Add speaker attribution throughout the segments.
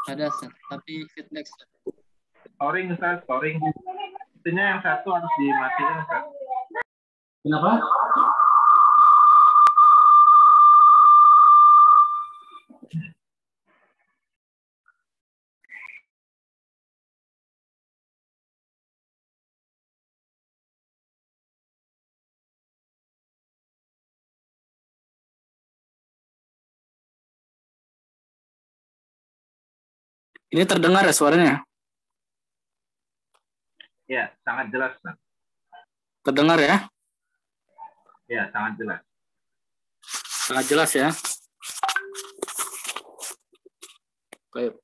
Speaker 1: Ada, Ustaz. Tapi feedback, Ustaz.
Speaker 2: Scoring, Ustaz, scoring. Itunya yang satu harus dimatiin, Ustaz.
Speaker 3: Kenapa? Ini terdengar ya suaranya?
Speaker 2: Ya, sangat jelas, Ustaz.
Speaker 3: Terdengar ya?
Speaker 2: Ya, sangat jelas.
Speaker 3: Sangat jelas ya. Baik.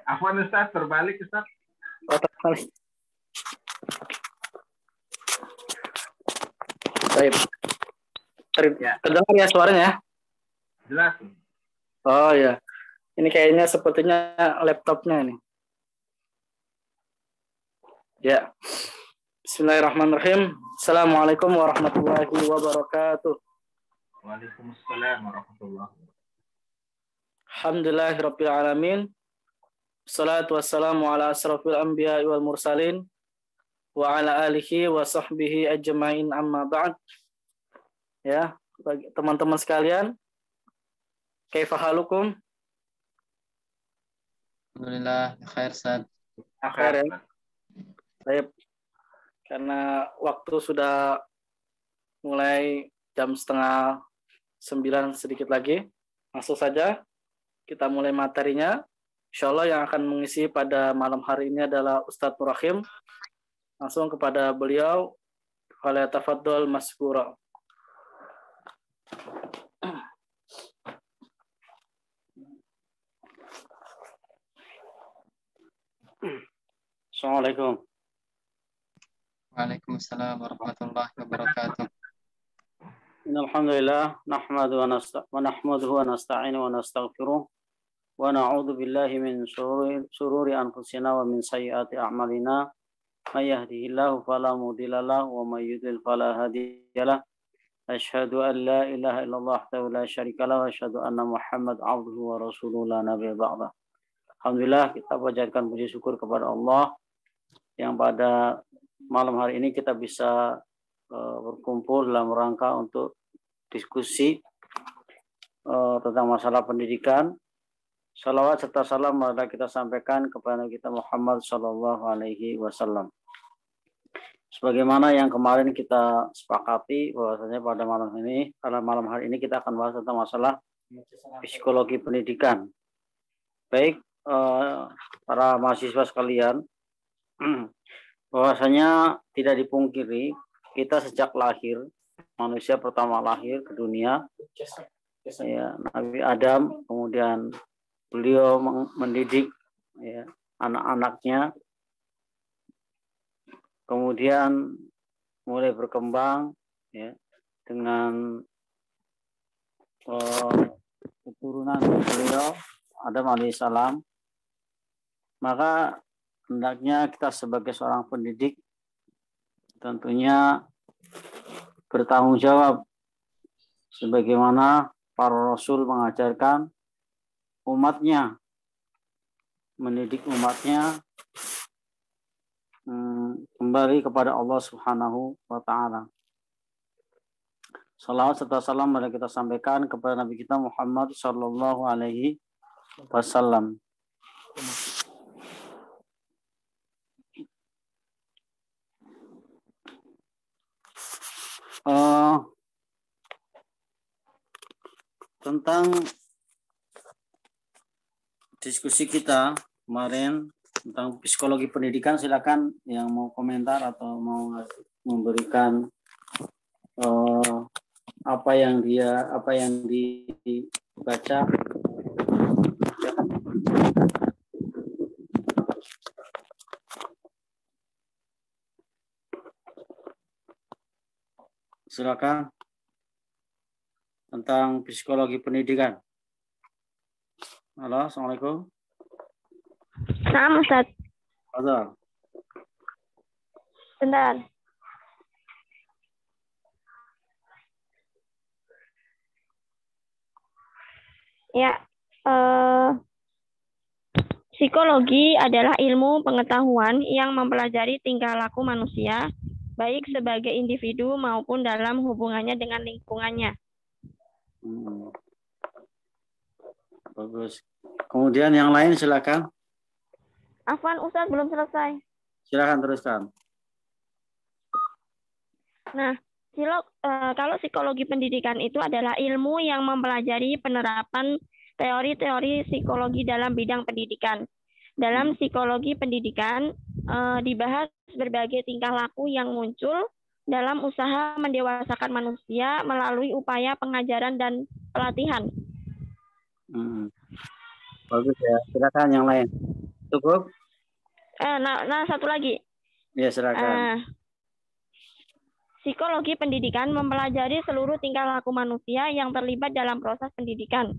Speaker 2: Afwan, Ustaz, terbalik, Ustaz.
Speaker 3: Oh, terbalik. Baik. Terdengar ya suaranya ya?
Speaker 2: Jelas.
Speaker 3: Oh ya. Ini kayaknya sepertinya laptopnya ini. Ya. Bismillahirrahmanirrahim. Assalamualaikum warahmatullahi wabarakatuh.
Speaker 2: Waalaikumsalam warahmatullahi wabarakatuh.
Speaker 3: Alhamdulillahirabbil alamin. Wassalatu wassalamu ala asrofil anbiya wal mursalin wa ala alihi wa sahbihi ajma'in amma ba'd. Ya, bagi teman-teman sekalian, kaifa halukum?
Speaker 1: Alhamdulillah, khair, Ustaz.
Speaker 3: Khair ya. Baik. Karena waktu sudah mulai jam 8:30 sedikit lagi. Langsung saja kita mulai materinya. Insyaallah yang akan mengisi pada malam hari ini adalah Ustadz Nur Rahim. Langsung kepada beliau. Falyatafaddal maskura. Assalamualaikum.
Speaker 1: Waalaikumsalam warahmatullahi wabarakatuh.
Speaker 3: Alhamdulillah, nahmaduhu wa nasta'inu wa nastaghfiruh wa na'udzu billahi min shururi anfusina wa min sayyiati a'malina. May yahdihillahu fala mudilla lahu wa may yudlil fala hadiyalah. Asyhadu an la ilaha illallah wahdahu la syarika lahu wa asyhadu anna Muhammad abduhu wa rasuluhu la nabiyya ba'da. Alhamdulillah, kita panjatkan puji syukur kepada Allah yang pada malam hari ini kita bisa berkumpul dalam rangka untuk diskusi tentang masalah pendidikan. Salawat serta salam marilah kita sampaikan kepada kita Muhammad sallallahu alaihi wasallam. Sebagaimana yang kemarin kita sepakati bahwasanya pada malam hari ini kita akan bahas tentang masalah psikologi pendidikan. Baik para mahasiswa sekalian, bahwasanya tidak dipungkiri kita sejak lahir, manusia pertama lahir ke dunia, ya, Nabi Adam, kemudian beliau mendidik ya, anak-anaknya, kemudian mulai berkembang ya, dengan keturunan beliau Adam alaihissalam. Maka hendaknya kita sebagai seorang pendidik tentunya bertanggung jawab sebagaimana para rasul mengajarkan umatnya, mendidik umatnya kembali kepada Allah Subhanahu wa taala. Salawat serta salam mari kita sampaikan kepada Nabi kita Muhammad sallallahu alaihi wasallam. Tentang diskusi kita kemarin tentang psikologi pendidikan, silakan yang mau komentar atau mau memberikan apa yang dibaca. Silakan tentang psikologi pendidikan. Halo, assalamualaikum.
Speaker 4: Salam, Ustaz.
Speaker 3: Azhar.
Speaker 4: Bentar. Ya, eh, psikologi adalah ilmu pengetahuan yang mempelajari tingkah laku manusia, baik sebagai individu maupun dalam hubungannya dengan lingkungannya.
Speaker 3: Bagus. Kemudian yang lain silakan.
Speaker 4: Afwan, Ustadz belum selesai.
Speaker 3: Silakan teruskan.
Speaker 4: Nah, kalau psikologi pendidikan itu adalah ilmu yang mempelajari penerapan teori-teori psikologi dalam bidang pendidikan. Dalam psikologi pendidikan dibahas berbagai tingkah laku yang muncul dalam usaha mendewasakan manusia melalui upaya pengajaran dan pelatihan.
Speaker 3: Bagus ya. Silakan yang lain. Cukup?
Speaker 4: Nah, satu lagi.
Speaker 3: Ya, silakan.
Speaker 4: Psikologi pendidikan mempelajari seluruh tingkah laku manusia yang terlibat dalam proses pendidikan.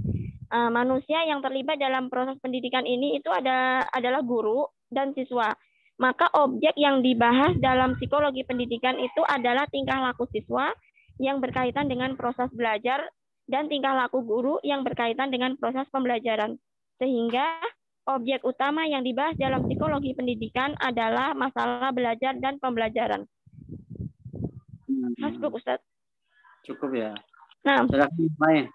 Speaker 4: Manusia yang terlibat dalam proses pendidikan ini itu adalah guru dan siswa. Maka objek yang dibahas dalam psikologi pendidikan itu adalah tingkah laku siswa yang berkaitan dengan proses belajar dan tingkah laku guru yang berkaitan dengan proses pembelajaran. Sehingga objek utama yang dibahas dalam psikologi pendidikan adalah masalah belajar dan pembelajaran. Hasbuk, Ustadz.
Speaker 3: Cukup ya.
Speaker 4: Nah,
Speaker 3: silakan main.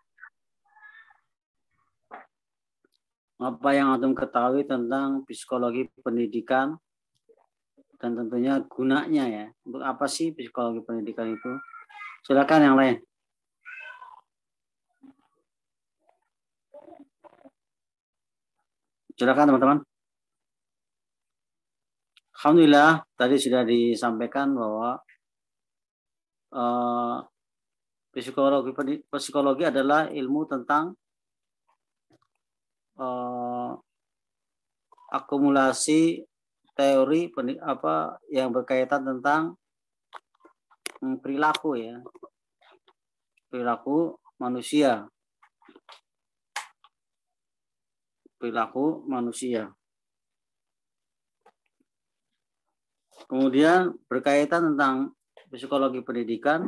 Speaker 3: Apa yang antum ketahui tentang psikologi pendidikan dan tentunya gunanya ya. Untuk apa sih psikologi pendidikan itu? Silakan yang lain. Silakan teman-teman. Alhamdulillah tadi sudah disampaikan bahwa psikologi adalah ilmu tentang akumulasi teori yang berkaitan tentang perilaku ya, perilaku manusia. Kemudian berkaitan tentang psikologi pendidikan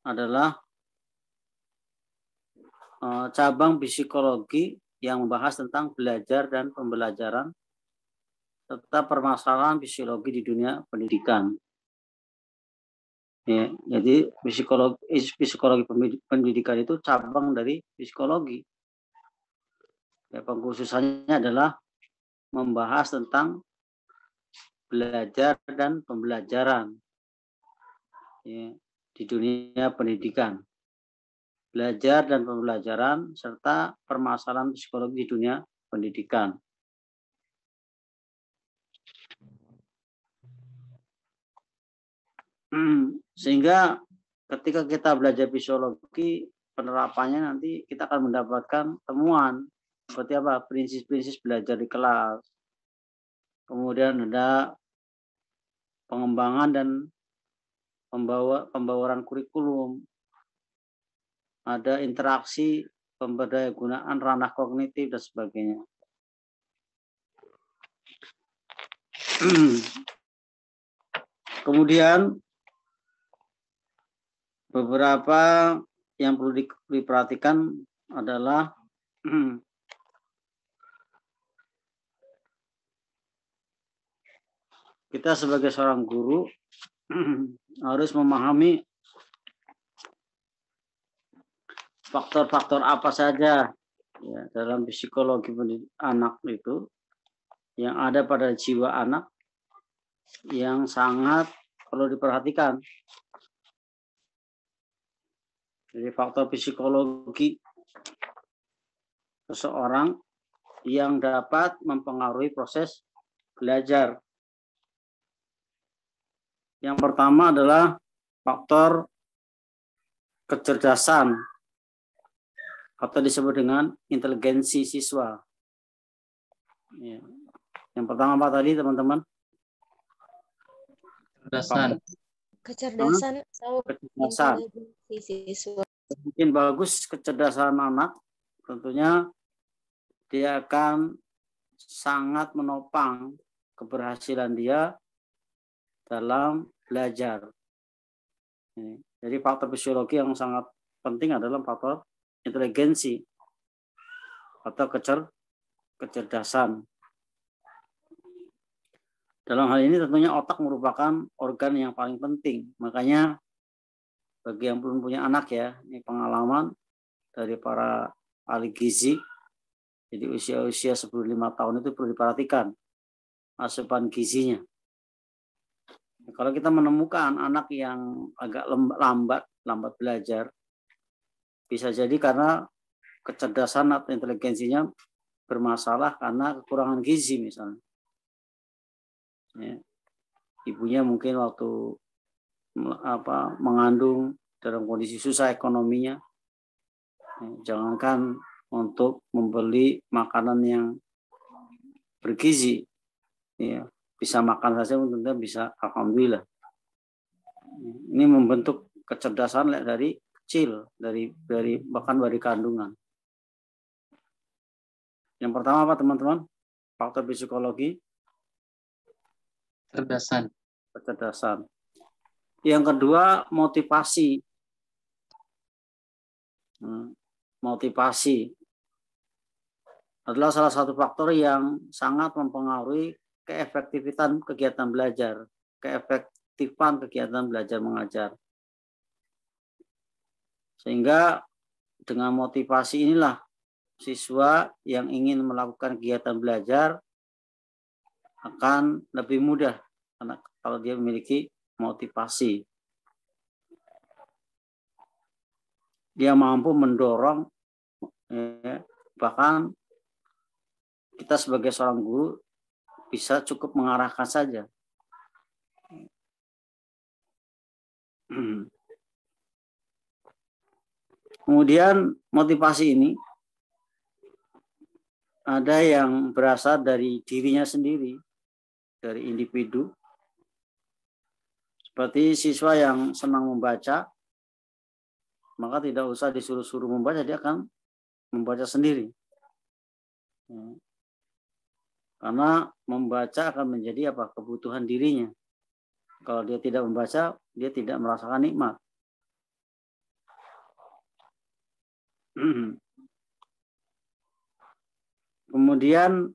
Speaker 3: adalah cabang psikologi yang membahas tentang belajar dan pembelajaran serta permasalahan psikologi di dunia pendidikan. Ya, jadi psikologi pendidikan itu cabang dari psikologi. Ya, pengkhususannya adalah membahas tentang belajar dan pembelajaran ya, di dunia pendidikan. Belajar dan pembelajaran serta permasalahan psikologi di dunia pendidikan. Sehingga ketika kita belajar psikologi, penerapannya nanti kita akan mendapatkan temuan seperti apa prinsip-prinsip belajar di kelas. Kemudian ada pengembangan dan pembawaan kurikulum. Ada interaksi pemberdayagunaan ranah kognitif dan sebagainya. Kemudian beberapa yang perlu diperhatikan adalah kita sebagai seorang guru harus memahami faktor-faktor apa saja ya, dalam psikologi anak itu yang ada pada jiwa anak yang sangat perlu diperhatikan. Jadi faktor psikologi seseorang yang dapat mempengaruhi proses belajar. Yang pertama adalah faktor kecerdasan atau disebut dengan inteligensi siswa. Ya. Yang pertama apa tadi teman-teman?
Speaker 5: Kecerdasan atau inteligensi siswa.
Speaker 3: Mungkin bagus kecerdasan anak, tentunya dia akan sangat menopang keberhasilan dia dalam belajar. Jadi faktor psikologi yang sangat penting adalah faktor inteligensi. atau kecerdasan. Dalam hal ini tentunya otak merupakan organ yang paling penting. Makanya bagi yang belum punya anak ya, ini pengalaman dari para ahli gizi. Jadi usia-usia sebelum 5 tahun itu perlu diperhatikan asupan gizinya. Kalau kita menemukan anak yang agak lambat belajar, bisa jadi karena kecerdasan atau inteligensinya bermasalah karena kekurangan gizi misalnya. Ya. Ibunya mungkin waktu mengandung dalam kondisi susah ekonominya, jangankan untuk membeli makanan yang bergizi, ya, bisa makan saja tentunya bisa, alhamdulillah. Ini membentuk kecerdasan dari kecil, dari bahkan dari kandungan. Yang pertama apa teman-teman? Faktor psikologi. Kecerdasan. Yang kedua motivasi. Motivasi adalah salah satu faktor yang sangat mempengaruhi keefektifan kegiatan belajar, keefektifan kegiatan belajar mengajar. Sehingga dengan motivasi inilah siswa yang ingin melakukan kegiatan belajar akan lebih mudah karena kalau dia memiliki motivasi. Dia mampu mendorong, ya, bahkan kita sebagai seorang guru bisa cukup mengarahkan saja. Kemudian motivasi ini ada yang berasal dari dirinya sendiri, dari individu. Seperti siswa yang senang membaca, maka tidak usah disuruh-suruh membaca, dia akan membaca sendiri. Karena membaca akan menjadi kebutuhan dirinya. Kalau dia tidak membaca, dia tidak merasakan nikmat. Kemudian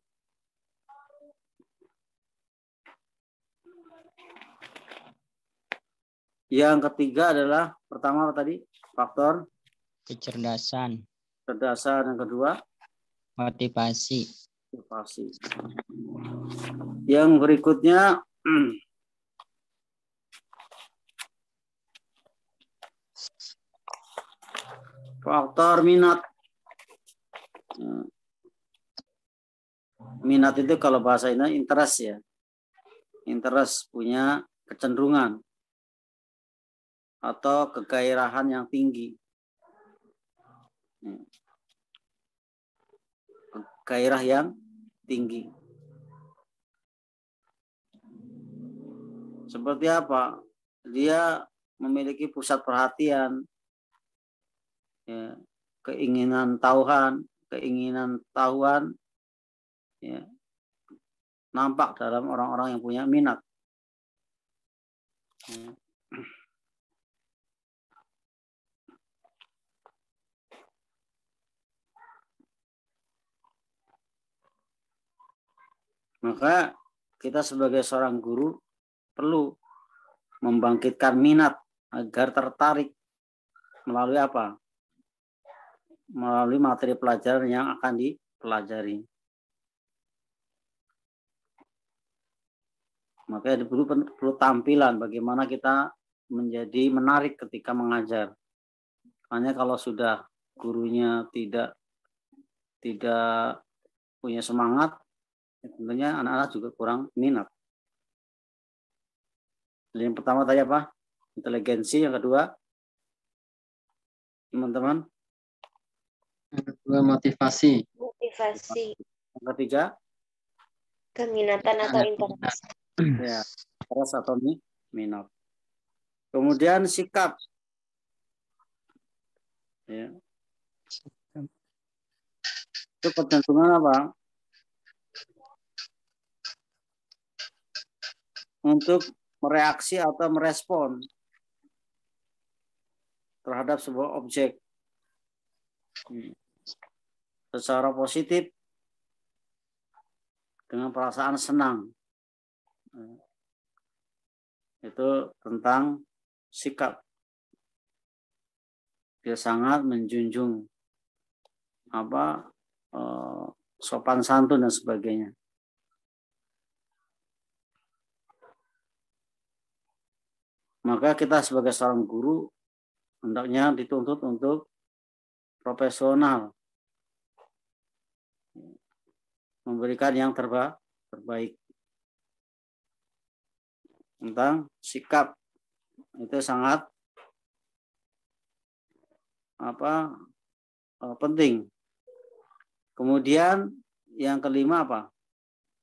Speaker 3: yang ketiga adalah pertama tadi faktor
Speaker 6: kecerdasan.
Speaker 3: Yang kedua
Speaker 6: motivasi.
Speaker 3: Yang berikutnya faktor minat. Minat itu kalau bahasanya interest ya. Interest, punya kecenderungan atau kegairahan yang tinggi. Gairah yang tinggi. Seperti apa? Dia memiliki pusat perhatian, ya, keinginan tahuan, ya, nampak dalam orang-orang yang punya minat. Ya. Maka kita sebagai seorang guru perlu membangkitkan minat agar tertarik melalui apa? Melalui materi pelajaran yang akan dipelajari. Maka perlu tampilan bagaimana kita menjadi menarik ketika mengajar. Hanya kalau sudah gurunya tidak punya semangat, tentunya anak-anak juga kurang minat. Jadi yang pertama tadi apa? Inteligensi. Yang kedua, teman-teman?
Speaker 1: Yang kedua motivasi.
Speaker 3: Yang ketiga?
Speaker 5: Keminatan atau interest.
Speaker 3: Ya, interest atau minat. Kemudian sikap. Ya. Itu kecenderungan apa? Untuk mereaksi atau merespon terhadap sebuah objek. secara positif dengan perasaan senang. Itu tentang sikap. Dia sangat menjunjung sopan santun dan sebagainya. Maka kita sebagai seorang guru hendaknya dituntut untuk profesional, memberikan yang terbaik. Tentang sikap itu sangat penting. Kemudian yang kelima apa?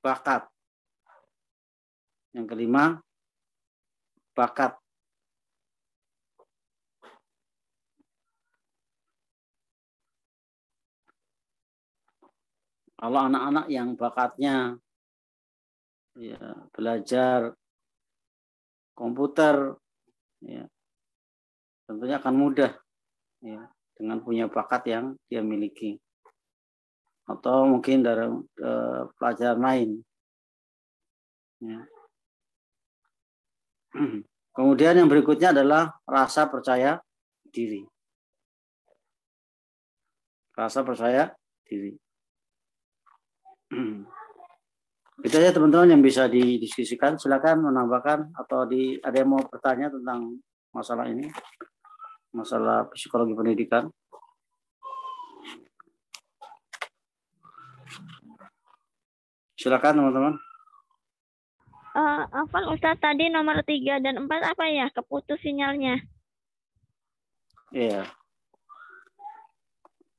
Speaker 3: Bakat. Yang kelima bakat. Kalau anak-anak yang bakatnya ya, belajar komputer, ya, tentunya akan mudah ya, dengan punya bakat yang dia miliki. Atau mungkin dari pelajaran lain. Ya. Kemudian yang berikutnya adalah rasa percaya diri. Rasa percaya diri. Itu aja teman-teman yang bisa didiskusikan. Silakan menambahkan atau ada yang mau bertanya tentang masalah ini, masalah psikologi pendidikan. Silakan teman-teman.
Speaker 4: Afwan Ustadz, tadi nomor 3 dan 4 apa ya? Keputus sinyalnya.
Speaker 3: Iya.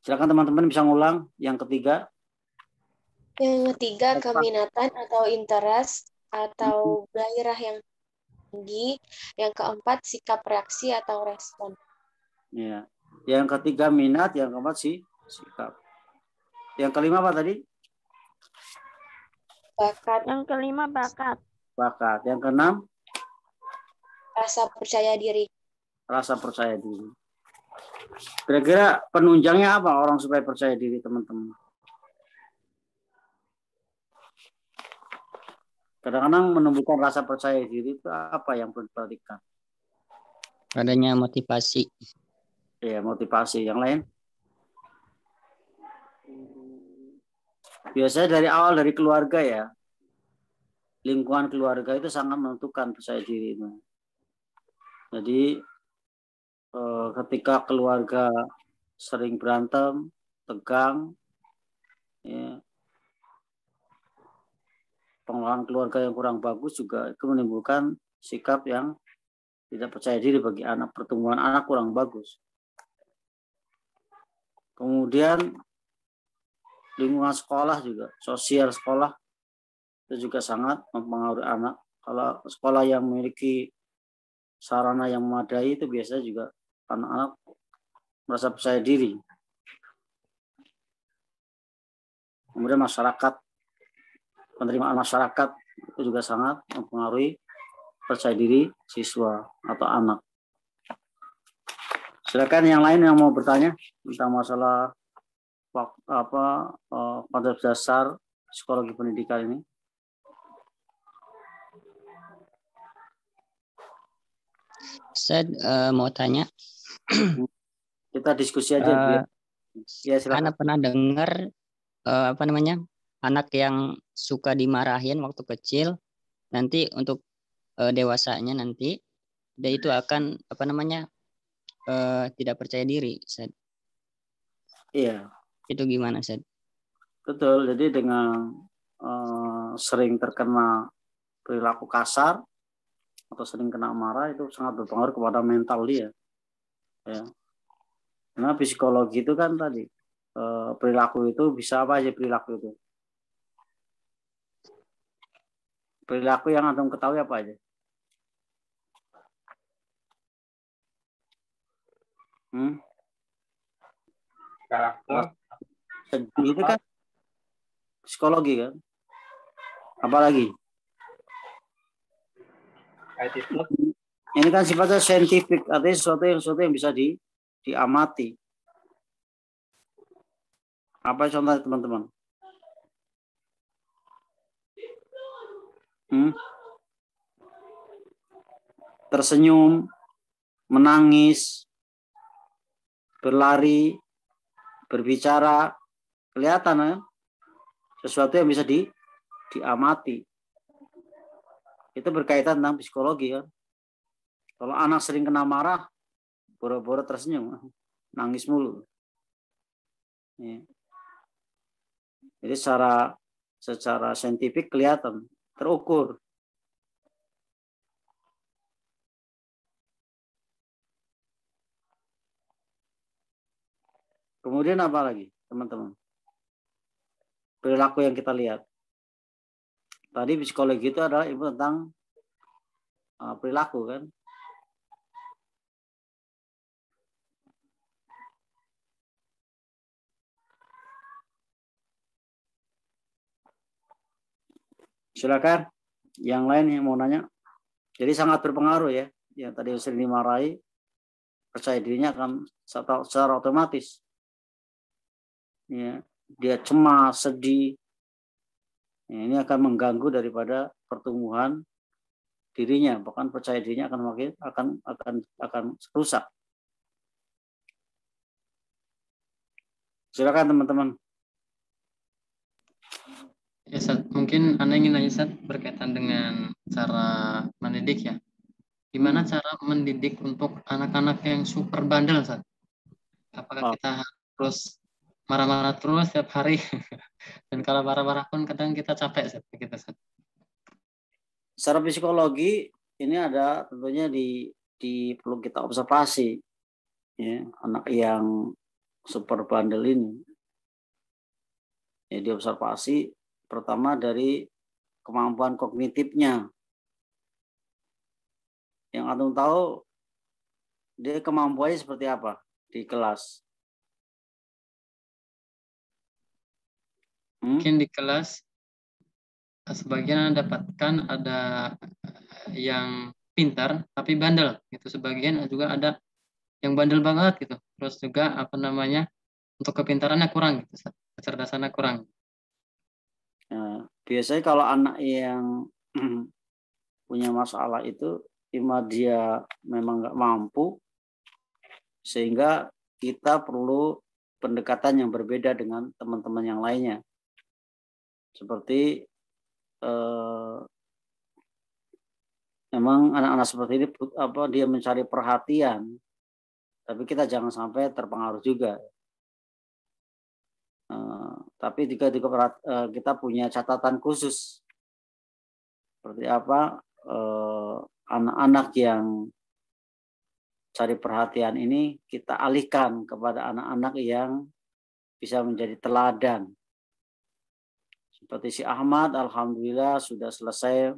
Speaker 3: Silakan teman-teman bisa ngulang yang ketiga.
Speaker 5: Yang ketiga, keminatan atau interest atau gairah yang tinggi. Yang keempat, sikap reaksi atau respon.
Speaker 3: Ya. Yang ketiga minat, yang keempat sikap. Yang kelima apa tadi?
Speaker 5: Bakat.
Speaker 4: Yang kelima bakat.
Speaker 3: Bakat. Yang keenam?
Speaker 5: Rasa percaya diri.
Speaker 3: Rasa percaya diri. Kira-kira penunjangnya apa orang supaya percaya diri, teman-teman? Kadang-kadang menumbuhkan rasa percaya diri itu apa yang perlu diperhatikan?
Speaker 6: Adanya motivasi.
Speaker 3: Ya, motivasi. Yang lain? Biasanya dari awal dari keluarga ya. Lingkungan keluarga itu sangat menentukan percaya diri itu. Jadi ketika keluarga sering berantem, tegang, ya, pengelolaan keluarga yang kurang bagus juga itu menimbulkan sikap yang tidak percaya diri bagi anak, pertumbuhan anak kurang bagus. Kemudian lingkungan sekolah juga, sosial sekolah itu juga sangat mempengaruhi anak. Kalau sekolah yang memiliki sarana yang memadai itu biasanya juga anak-anak merasa percaya diri. Kemudian masyarakat, penerimaan masyarakat itu juga sangat mempengaruhi percaya diri siswa atau anak. Silakan yang lain yang mau bertanya tentang masalah konsep dasar psikologi pendidikan ini.
Speaker 6: Saya mau tanya.
Speaker 3: Kita diskusi aja. Ya, silakan.
Speaker 6: Anak pernah dengar anak yang suka dimarahin waktu kecil, nanti untuk dewasanya nanti dia itu akan tidak percaya diri.
Speaker 3: Iya.
Speaker 6: Itu gimana, Ustaz?
Speaker 3: Betul. Jadi dengan sering terkena perilaku kasar atau sering kena marah itu sangat berpengaruh kepada mental dia. Ya. Karena psikologi itu kan tadi perilaku itu bisa apa aja perilaku itu. Perilaku yang antum ketahui apa aja?
Speaker 2: Karakter.
Speaker 3: Itu kan psikologi kan. Apalagi?
Speaker 2: Attitude.
Speaker 3: Ini kan sifatnya saintifik, artinya sesuatu yang bisa diamati. Apa contohnya teman-teman? Tersenyum, menangis, berlari, berbicara, kelihatan kan? Sesuatu yang bisa diamati. Itu berkaitan tentang psikologi kan. Kalau anak sering kena marah, boro-boro tersenyum, nangis mulu. Ya. Jadi secara saintifik kelihatan, terukur. Kemudian apa lagi, teman-teman? Perilaku yang kita lihat. Tadi psikologi itu adalah ilmu tentang perilaku kan. Silakan, yang lain yang mau nanya. Jadi sangat berpengaruh ya. Yang tadi sering dimarahi, percaya dirinya akan secara otomatis. Ya, dia cemas, sedih. Ya, ini akan mengganggu daripada pertumbuhan dirinya, bahkan percaya dirinya akan rusak. Silakan teman-teman.
Speaker 1: Ya, Sat. Mungkin Anda ingin nanya, Sat, berkaitan dengan cara mendidik ya. Gimana cara mendidik untuk anak-anak yang super bandel, Sat? Apakah kita harus marah-marah terus setiap hari? Dan kalau marah-marah pun kadang kita capek, Sat. Begitu, Sat.
Speaker 3: Secara psikologi ini ada tentunya perlu kita observasi ya, anak yang super bandel ini. Ya, diobservasi pertama dari kemampuan kognitifnya. Yang antum tahu dia kemampuannya seperti apa di kelas?
Speaker 1: Mungkin di kelas sebagian dapatkan ada yang pintar tapi bandel gitu, sebagian juga ada yang bandel banget gitu, terus juga untuk kepintarannya kurang gitu, kecerdasannya kurang.
Speaker 3: Nah, biasanya kalau anak yang punya masalah itu dia memang nggak mampu, sehingga kita perlu pendekatan yang berbeda dengan teman-teman yang lainnya. Seperti memang anak-anak seperti ini dia mencari perhatian, tapi kita jangan sampai terpengaruh juga. Tapi jika kita punya catatan khusus, seperti apa anak-anak yang cari perhatian ini kita alihkan kepada anak-anak yang bisa menjadi teladan. Seperti si Ahmad, alhamdulillah sudah selesai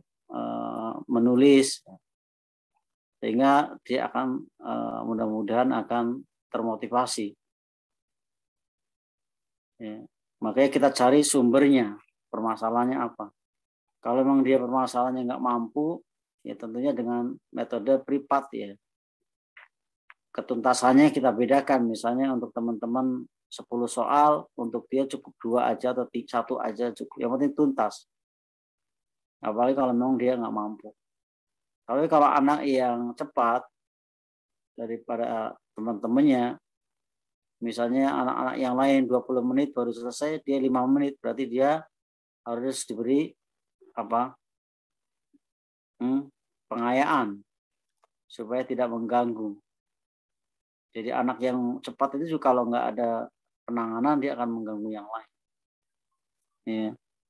Speaker 3: menulis, sehingga dia akan mudah-mudahan akan termotivasi. Ya. Makanya kita cari sumbernya, permasalahannya apa. Kalau memang dia permasalahannya nggak mampu, ya tentunya dengan metode privat ya. Ketuntasannya kita bedakan, misalnya untuk teman-teman 10 soal, untuk dia cukup 2 aja atau 1 aja cukup. Yang penting tuntas. Apalagi kalau memang dia nggak mampu. Tapi kalau anak yang cepat daripada teman-temannya, misalnya anak-anak yang lain 20 menit baru selesai, dia 5 menit, berarti dia harus diberi pengayaan supaya tidak mengganggu. Jadi anak yang cepat itu juga kalau nggak ada penanganan, dia akan mengganggu yang lain. Ya.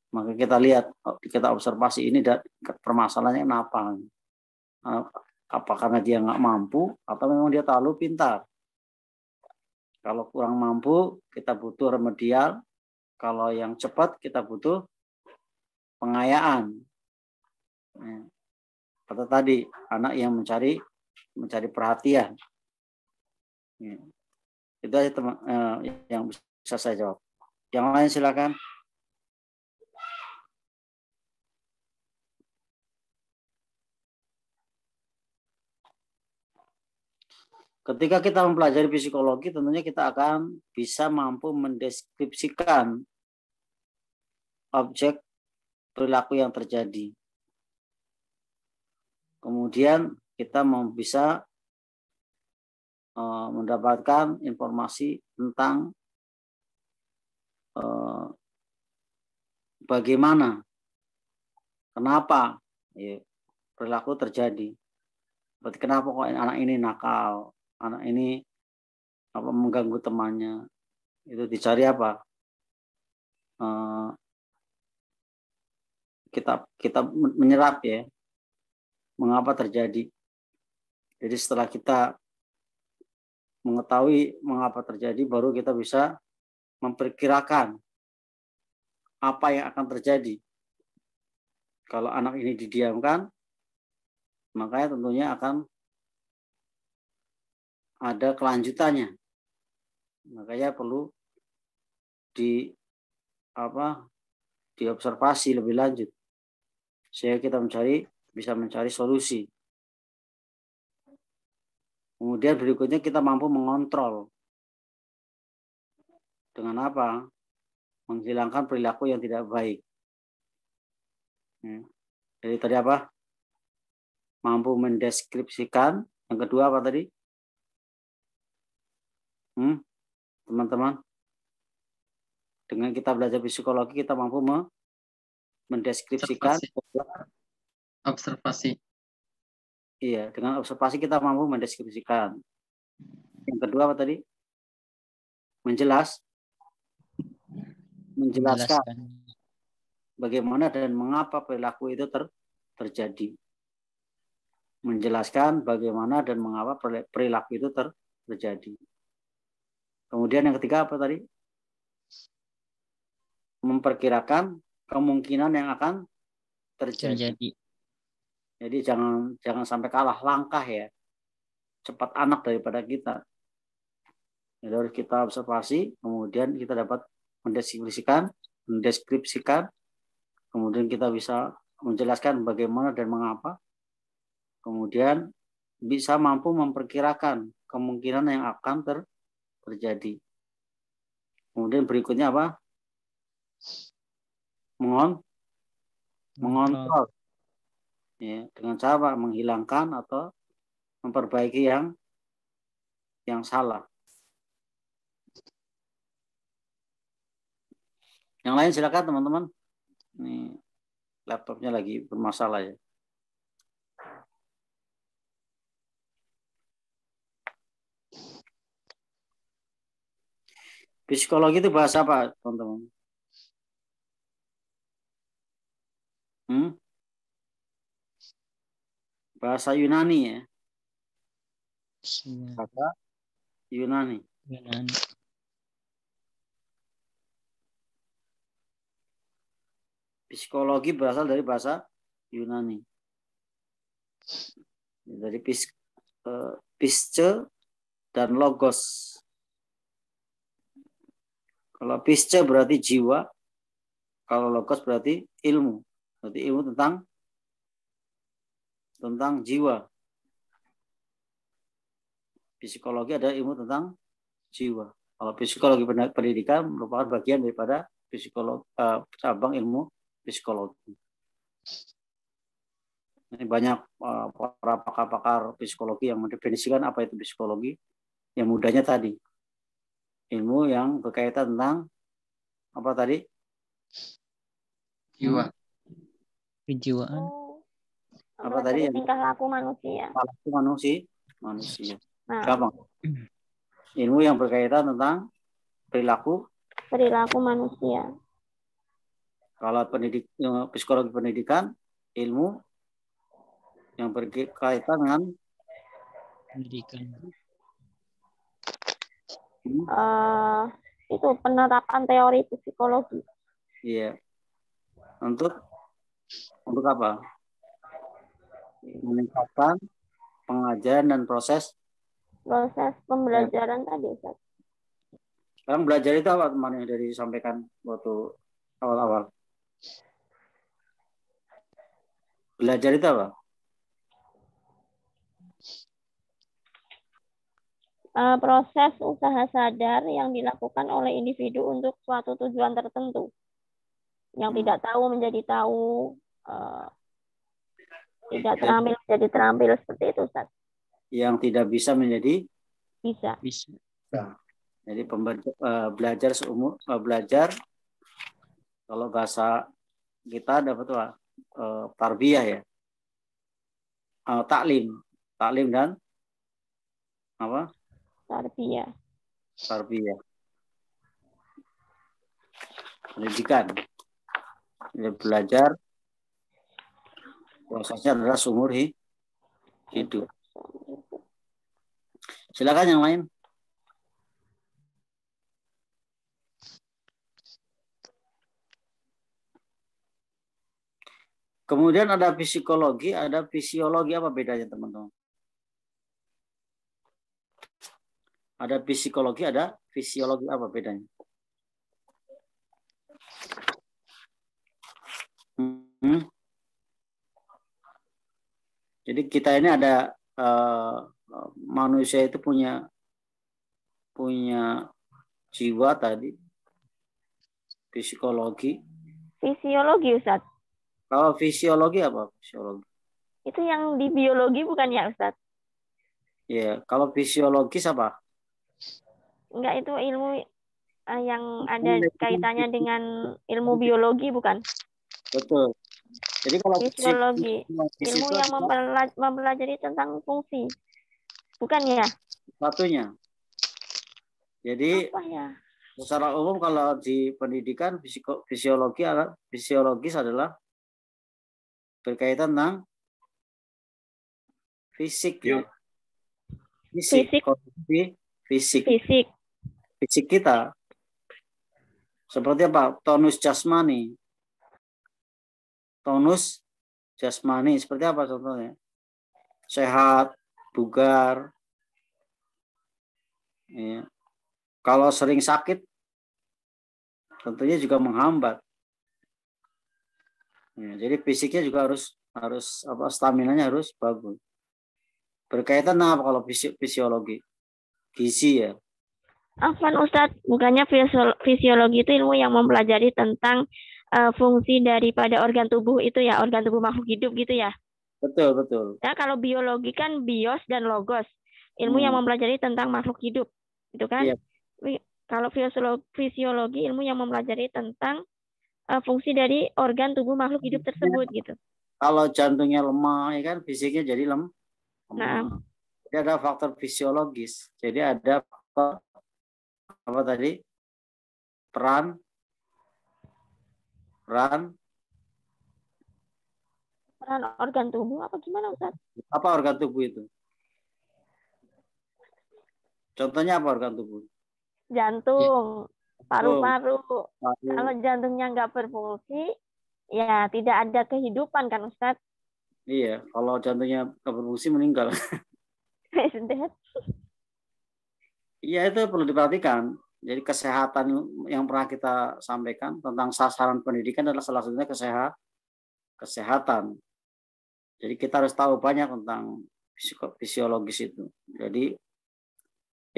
Speaker 3: Maka kita lihat, kita observasi ini dan permasalahannya kenapa. Apa karena dia nggak mampu atau memang dia terlalu pintar. Kalau kurang mampu, kita butuh remedial. Kalau yang cepat, kita butuh pengayaan. Ya. Kata tadi, anak yang mencari perhatian. Ya. Itu aja yang bisa saya jawab. Yang lain silakan. Ketika kita mempelajari psikologi, tentunya kita akan bisa mampu mendeskripsikan objek perilaku yang terjadi. Kemudian kita bisa mendapatkan informasi tentang bagaimana, kenapa ya, perilaku terjadi. Berarti kenapa kok anak ini nakal, anak ini mengganggu temannya. Itu dicari apa? Kita menyerap ya, mengapa terjadi. Jadi setelah kita mengetahui mengapa terjadi, baru kita bisa memperkirakan apa yang akan terjadi. Kalau anak ini didiamkan, makanya tentunya akan ada kelanjutannya. Makanya perlu diobservasi lebih lanjut, sehingga kita bisa mencari solusi. Kemudian berikutnya kita mampu mengontrol. Dengan apa? Menghilangkan perilaku yang tidak baik. Jadi tadi apa? Mampu mendeskripsikan. Yang kedua apa tadi? Teman-teman? Dengan kita belajar psikologi, kita mampu mendeskripsikan.
Speaker 1: Observasi.
Speaker 3: Iya, dengan observasi kita mampu mendeskripsikan. Yang kedua apa tadi? Menjelaskan bagaimana dan mengapa perilaku itu terjadi. Menjelaskan bagaimana dan mengapa perilaku itu terjadi. Kemudian yang ketiga apa tadi? Memperkirakan kemungkinan yang akan terjadi. Jadi jangan sampai kalah langkah ya. Cepat anak daripada kita. Jadi harus kita observasi, kemudian kita dapat mendeskripsikan, kemudian kita bisa menjelaskan bagaimana dan mengapa. Kemudian bisa mampu memperkirakan kemungkinan yang akan terjadi. Kemudian berikutnya apa? Mengontrol. Ya, dengan cara menghilangkan atau memperbaiki yang salah. Yang lain silakan teman-teman. Ini laptopnya lagi bermasalah ya. Psikologi itu bahasa apa, teman-teman? Bahasa Yunani ya. Bahasa Yunani. Psikologi berasal dari bahasa Yunani. Dari pisce dan logos. Kalau pisce berarti jiwa, kalau logos berarti ilmu. Berarti ilmu tentang jiwa. Psikologi adalah ilmu tentang jiwa. Kalau psikologi pendidikan merupakan bagian daripada cabang ilmu psikologi. Ini banyak para pakar-pakar psikologi yang mendefinisikan apa itu psikologi. Yang mudahnya tadi, ilmu yang berkaitan tentang apa tadi?
Speaker 1: Jiwa.
Speaker 6: Kejiwaan.
Speaker 3: Apa tadi?
Speaker 4: Tingkah laku manusia.
Speaker 3: Laku manusia.
Speaker 4: Nah.
Speaker 3: Gampang. Ilmu yang berkaitan tentang perilaku
Speaker 4: manusia.
Speaker 3: Kalau psikologi pendidikan, ilmu yang berkaitan dengan
Speaker 6: pendidikan.
Speaker 4: Itu penerapan teori psikologi.
Speaker 3: Iya. Untuk apa? Meningkatkan pengajaran dan proses
Speaker 4: pembelajaran tadi, Ustaz.
Speaker 3: Sekarang belajar itu apa teman yang dari disampaikan waktu awal-awal? Belajar itu apa?
Speaker 4: proses usaha sadar yang dilakukan oleh individu untuk suatu tujuan tertentu. Yang tidak tahu menjadi tahu, tidak terampil menjadi terampil, seperti itu, Ustaz.
Speaker 3: Yang tidak bisa menjadi
Speaker 4: bisa.
Speaker 3: Jadi belajar kalau bahasa kita dapat tarbiyah ya. Taklim dan apa?
Speaker 4: Tarbiyah.
Speaker 3: Pendidikan. Belajar prosesnya adalah seumur hidup. Silakan yang lain. Kemudian ada psikologi, ada fisiologi. Apa bedanya, teman-teman? Ada psikologi, ada fisiologi. Apa bedanya? Jadi kita ini ada manusia itu punya jiwa tadi, psikologi.
Speaker 4: Fisiologi, Ustaz.
Speaker 3: Kalau fisiologi apa? Fisiologi.
Speaker 4: Itu yang di biologi bukan ya, Ustaz?
Speaker 3: Ya, kalau fisiologis apa?
Speaker 4: Enggak, itu ilmu yang ada kaitannya dengan ilmu biologi, bukan?
Speaker 3: Betul. Jadi kalau
Speaker 4: fisiologi, ilmu yang mempelajari tentang fungsi, bukan ya?
Speaker 3: Satunya. Jadi
Speaker 4: apa ya?
Speaker 3: Secara umum kalau di pendidikan fisiologis adalah berkaitan dengan fisik ya. Fisik kita. Seperti apa? Tonus jasmani seperti apa contohnya? Sehat, bugar. Ya. Kalau sering sakit tentunya juga menghambat. Ya, jadi fisiknya juga harus stamina-nya harus bagus. Berkaitan dengan apa kalau fisiologi? Gizi ya.
Speaker 4: Afwan Ustadz, bukannya fisiologi itu ilmu yang mempelajari tentang fungsi daripada organ tubuh itu ya, organ tubuh makhluk hidup gitu ya?
Speaker 3: Betul.
Speaker 4: Ya, kalau biologi kan bios dan logos, ilmu yang mempelajari tentang makhluk hidup, itu kan? Iya. Kalau fisiologi ilmu yang mempelajari tentang fungsi dari organ tubuh makhluk hidup tersebut gitu.
Speaker 3: Kalau jantungnya lemah, ya kan fisiknya jadi lemah.
Speaker 4: Nah.
Speaker 3: Jadi ada faktor fisiologis. Jadi ada faktor apa tadi? Peran
Speaker 4: organ tubuh apa gimana, Ustaz?
Speaker 3: Apa organ tubuh itu? Contohnya apa organ tubuh?
Speaker 4: Jantung, paru-paru. Kalau jantungnya nggak berfungsi, ya tidak ada kehidupan kan, Ustaz?
Speaker 3: Iya, kalau jantungnya nggak berfungsi meninggal. Iya, itu perlu diperhatikan. Jadi kesehatan yang pernah kita sampaikan tentang sasaran pendidikan adalah salah satunya kesehatan. Jadi kita harus tahu banyak tentang fisiologis itu. Jadi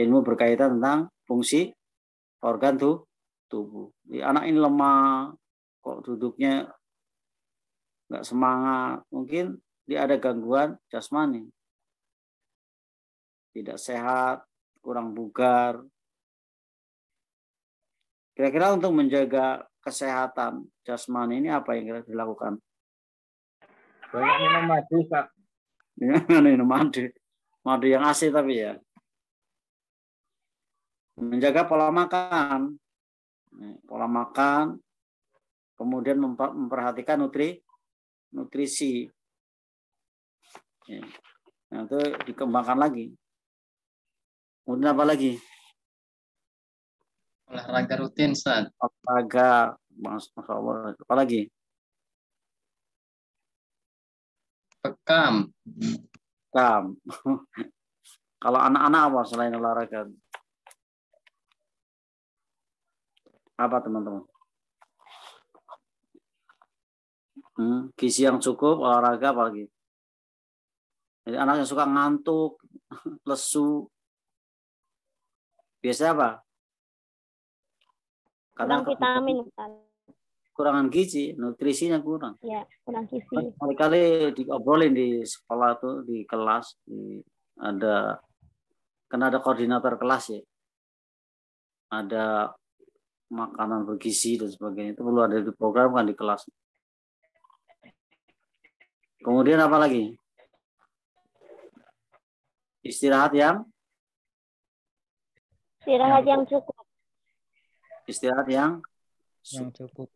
Speaker 3: ilmu berkaitan tentang fungsi organ tubuh. Jadi anak ini lemah, kok duduknya nggak semangat, mungkin dia ada gangguan jasmani, tidak sehat, kurang bugar. Kira-kira untuk menjaga kesehatan jasmani ini apa yang kita dilakukan?
Speaker 2: Banyak minum madu, Ustaz.
Speaker 3: Minum madu yang asli tapi ya. Menjaga pola makan, kemudian memperhatikan nutrisi. Nah, itu dikembangkan lagi. Kemudian apa lagi?
Speaker 1: Olahraga rutin, Ustaz.
Speaker 3: Olahraga, Masya Allah. Apa lagi?
Speaker 1: Bekam.
Speaker 3: Kalau anak-anak apa selain olahraga? Apa teman-teman? Gizi yang cukup, olahraga apa lagi? Jadi anak yang suka ngantuk, lesu, Biasanya apa? Karena
Speaker 4: Kurang vitamin, Ustaz.
Speaker 3: kekurangan gizi, nutrisinya kurang.
Speaker 4: Ya, kurang gizi.
Speaker 3: Kali-kali diobrolin di sekolah tuh, di kelas, karena ada koordinator kelas ya, ada makanan bergizi dan sebagainya, itu perlu ada di program kan di kelas. Kemudian apa lagi? Istirahat yang
Speaker 4: cukup.
Speaker 3: Istirahat yang
Speaker 6: cukup.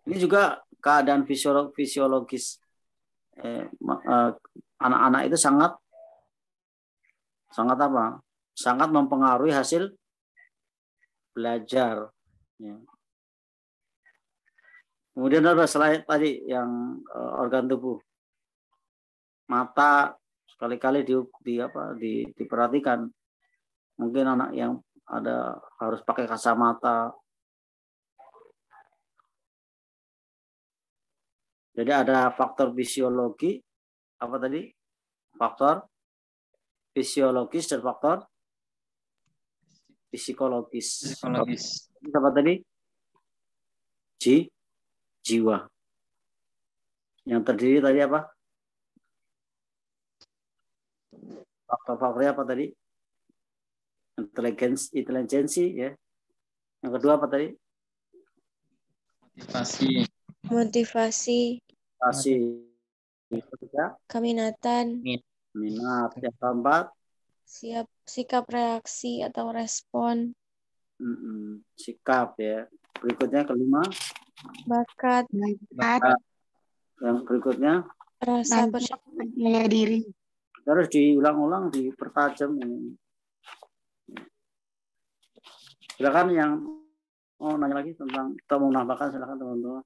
Speaker 3: Ini juga keadaan fisiologis anak-anak itu sangat apa? Sangat mempengaruhi hasil belajar. Ya. Kemudian ada selain tadi yang organ tubuh, mata sekali-kali diperhatikan. Mungkin anak yang harus pakai kacamata. Jadi ada faktor fisiologi, apa tadi? Faktor fisiologis dan faktor psikologis. Apa tadi? Jiwa. Yang terdiri tadi apa? Faktor-faktornya apa tadi? Intelijensi ya. Yang kedua apa tadi?
Speaker 5: Motivasi. Keminatan.
Speaker 3: Minat. Yang keempat?
Speaker 5: Sikap reaksi atau respon.
Speaker 3: Sikap ya. Berikutnya kelima?
Speaker 5: Bakat.
Speaker 3: Yang berikutnya?
Speaker 5: Rasa percaya
Speaker 3: diri. Terus diulang-ulang, dipertajam. Silakan yang mau nanya lagi tentang atau mau menambahkan, silakan teman-teman.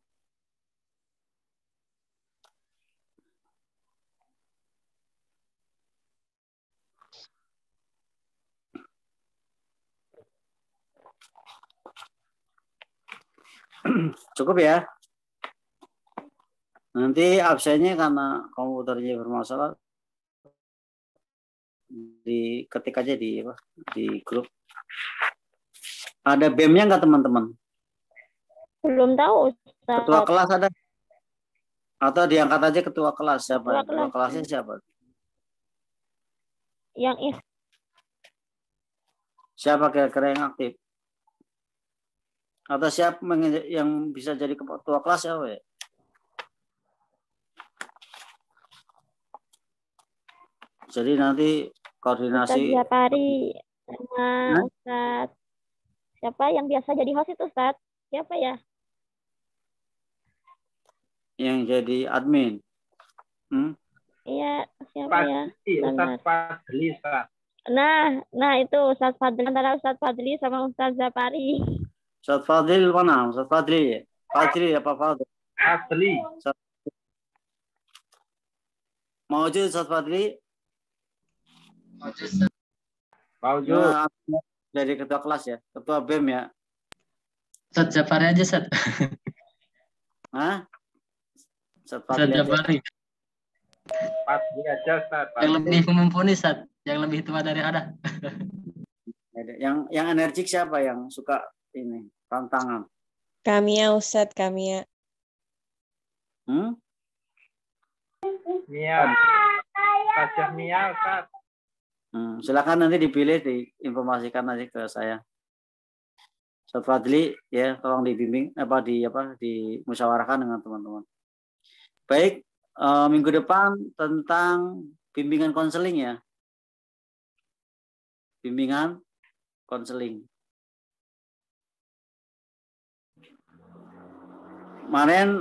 Speaker 3: Cukup ya. Nanti absennya karena komputernya bermasalah, diketik aja di grup. Ada BEM-nya nggak teman-teman?
Speaker 4: Belum tahu, Ustaz.
Speaker 3: Ketua kelas ada? Atau diangkat aja ketua kelas siapa? Ketua kelasnya siapa?
Speaker 4: Yang
Speaker 3: siapa kira-kira yang aktif? Atau siapa yang bisa jadi ketua kelas siapa ya? Jadi nanti koordinasi.
Speaker 4: Ustaz Japari sama Ustaz. Siapa yang biasa jadi host itu, Ustaz? Siapa ya?
Speaker 3: Yang jadi admin.
Speaker 4: Iya, siapa ya?
Speaker 2: Ustaz Fadli, Ustaz.
Speaker 4: Nah itu Ustaz Fadli, antara Ustaz Fadli sama Ustaz Japari.
Speaker 3: Ustaz Fadli mana? Ustaz Fadli ya? Fadli apa Fadli?
Speaker 2: Fadli.
Speaker 3: Mawujud Ustaz Fadli?
Speaker 2: Mawujud.
Speaker 3: Dari ketua kelas ya? Ketua BEM ya?
Speaker 1: Ustaz Japari aja, Ustaz.
Speaker 3: Hah?
Speaker 1: Ustaz Japari.
Speaker 2: Fadli aja, Ustaz.
Speaker 1: Yang lebih mumpuni, Ustaz. Yang lebih tua dari Ada.
Speaker 3: Yang energik siapa yang suka ini tantangan?
Speaker 5: Kamia, Ustaz, Kamia.
Speaker 2: Mia. Ustaz Mia, Ustaz.
Speaker 3: Silakan nanti dipilih, diinformasikan nanti ke saya. Ustaz Fadli ya, tolong dibimbing dimusyawarahkan dengan teman-teman. Baik, minggu depan tentang bimbingan konseling ya. Bimbingan konseling. Kemarin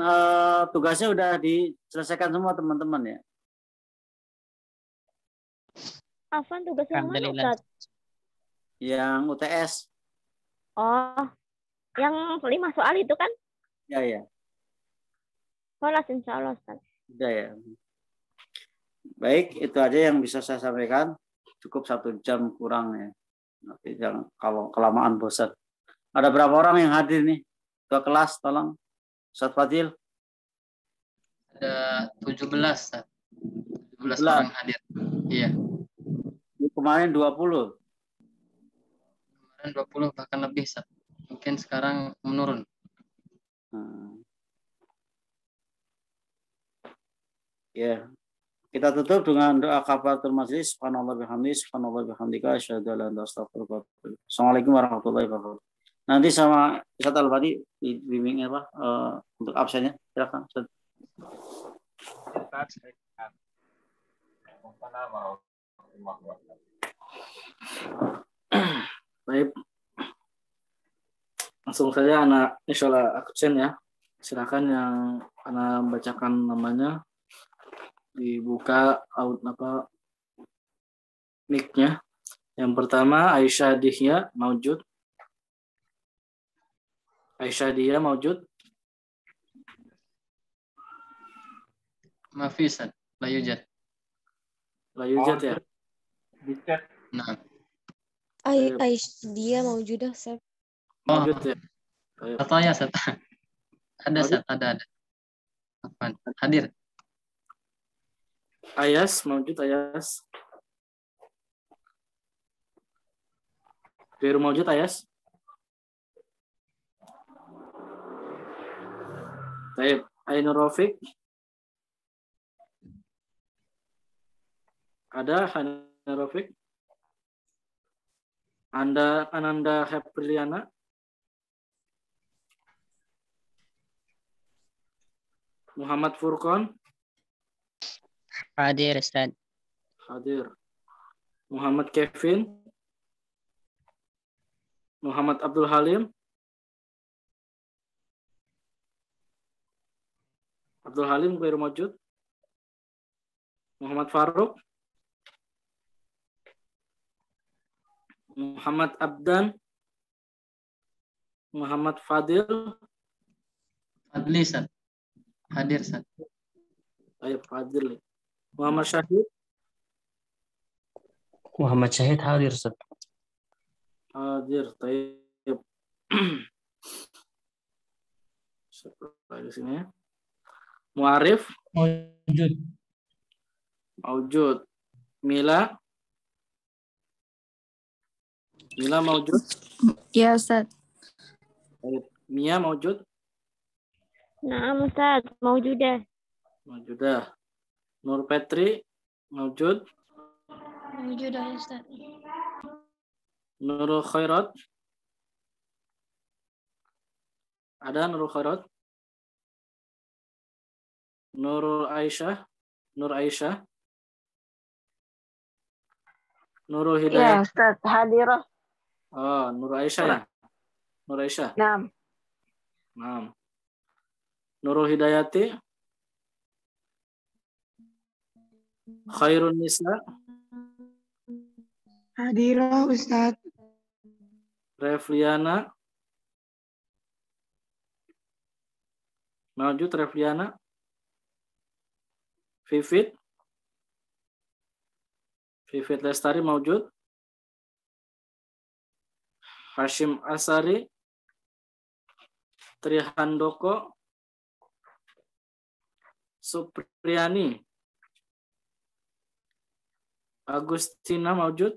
Speaker 3: tugasnya udah diselesaikan semua teman-teman ya.
Speaker 4: Afan tugas yang mana, Ustaz?
Speaker 3: Yang UTS.
Speaker 4: Oh, yang 5 soal itu kan?
Speaker 3: Ya.
Speaker 4: Kelas insya Allah, Ustaz.
Speaker 3: Udah ya. Baik, itu aja yang bisa saya sampaikan. Cukup 1 jam kurang ya. Nanti kalau kelamaan bosan. Ada berapa orang yang hadir nih? Ketua kelas, tolong. Ustaz Fadil.
Speaker 1: Ada 17, Ustaz. 17 orang hadir. Iya.
Speaker 3: Kemarin 20.
Speaker 1: kemarin 20 bahkan lebih, Ustaz. Mungkin sekarang menurun.
Speaker 3: Ya, kita tutup dengan doa kafaratul majlis. Subhanallah bihamdi, subhanallah bihamdika, asyhadu an la ilaha illa anta, astaghfiruka wa atubu ilaik. Assalamualaikum warahmatullahi wabarakatuh. Nanti sama Ustaz Al-Badi bimbing apa untuk absennya. Silakan Ustaz. Baik. Langsung saja anak insyaallah absen ya. Silakan yang anak bacakan namanya, dibuka mic-nya. Yang pertama Aisyah Dihya Maujud. Aisyah Dihya Maujud.
Speaker 1: Mafi, Ustaz. La yujad.
Speaker 3: La yujad ya.
Speaker 2: Di chat.
Speaker 1: Nah.
Speaker 5: Aisyah dia mau judah, Ustaz.
Speaker 3: Maujud ya.
Speaker 1: Atau ya, Ustaz. Ada, Ustaz. Ada. Apaan? Hadir.
Speaker 3: Ayas, Maujud Ayas. Biru Maujud Ayas. Baik, Ainur Rafiq. Ada Ainur Rafiq. Ananda Hepriliana. Muhammad Furqan.
Speaker 6: Hadir, Ustaz.
Speaker 3: Hadir. Muhammad Kevin. Muhammad Abdul Halim. Abdul Halim Ghairu Maujud. Muhammad Faruk. Muhammad Abdan. Muhammad Fadil.
Speaker 1: Fadli, Ustaz. Hadir, Ustaz.
Speaker 3: Ayo Fadil. Muhammad Syahid.
Speaker 7: Muhammad Syahid hadir, Ustaz.
Speaker 3: Hadir. Taib. Lagi sini ya. Muarif. Maujud. Mila. Mila Maujud.
Speaker 8: Ya, Ustaz.
Speaker 3: Mia Maujud.
Speaker 4: Nah, Ustaz, mau judah.
Speaker 3: Maujudah. Nur Petri Maujud.
Speaker 8: Mau judah, Ustaz.
Speaker 3: Nurul Khairat. Ada Nurul Khairat. Nurul Aisyah. Nur Aisyah. Nurul Hidayah.
Speaker 8: Ya, Ustaz. Hadirah.
Speaker 3: Oh, Nur Aisyah ya? Nur Aisyah.
Speaker 8: Naam.
Speaker 3: Naam. Nurul Hidayati. Khairun Nisa.
Speaker 8: Hadirah, Ustaz.
Speaker 3: Refliana. Maujud Refliana. Vivit. Vivit Lestari Maujud. Hashim Asari. Trihandoko. Supriyani. Agustina Maujud.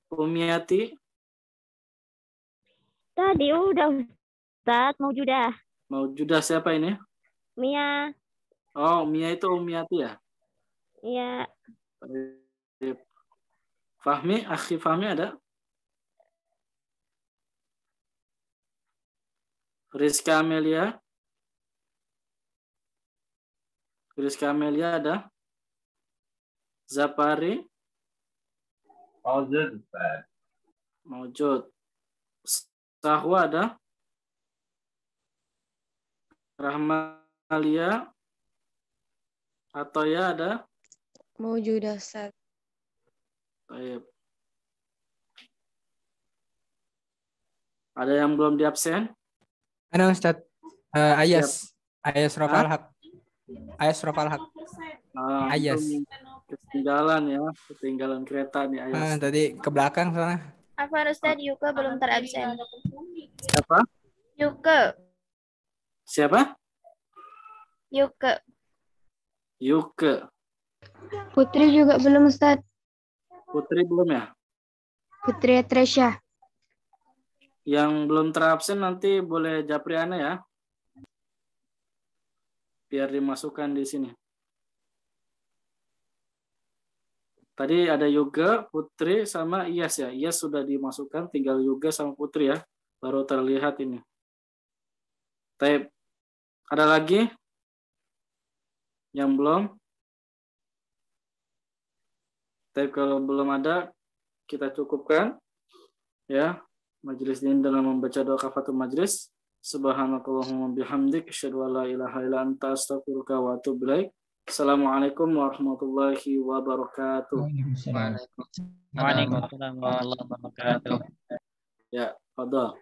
Speaker 3: Umiati.
Speaker 4: Tadi udah, Ustaz, mau judah.
Speaker 3: Maujudah siapa ini?
Speaker 4: Mia.
Speaker 3: Oh, Mia itu Umiati ya?
Speaker 4: Iya.
Speaker 3: Fahmi, Akhi Fahmi ada? Rizka Amelia. Rizka Amelia ada? Zapari.
Speaker 2: Maujud, Ustaz.
Speaker 3: Maujud. Sahwa ada? Rahmalia. Atoya ada?
Speaker 5: Mau judah, Ustaz.
Speaker 3: Baik. Ada yang belum diabsen?
Speaker 9: Ada Ustaz. Ayas. Ayas Rafal Haq. Ayas Rafal Haq. Ayas.
Speaker 3: Ketinggalan ya. Ketinggalan kereta nih Ayas.
Speaker 9: Tadi ke belakang soalnya.
Speaker 8: Apa Ustaz, Yuka belum terabsen.
Speaker 3: Siapa?
Speaker 8: Yuka.
Speaker 3: Siapa?
Speaker 8: Yuka.
Speaker 3: Yuke.
Speaker 8: Putri juga belum, Ustaz.
Speaker 3: Putri belum ya?
Speaker 8: Putri Tresya.
Speaker 3: Yang belum terabsen nanti boleh Japriana ya. Biar dimasukkan di sini. Tadi ada Yoga, Putri, sama Iyas ya. Iyas sudah dimasukkan, tinggal Yoga sama Putri ya. Baru terlihat ini. Taib. Ada lagi? Yang belum? Taib, kalau belum ada, kita cukupkan. Ya. Majelis ini dengan membaca doa kafatul majlis. Subhanakallahumma bihamdik asyhadu an la ilaha illa anta astaghfiruka wa atubu ilaik. Assalamualaikum warahmatullahi wabarakatuh.
Speaker 6: Waalaikumsalam warahmatullahi wabarakatuh.
Speaker 3: Ya, fadhal.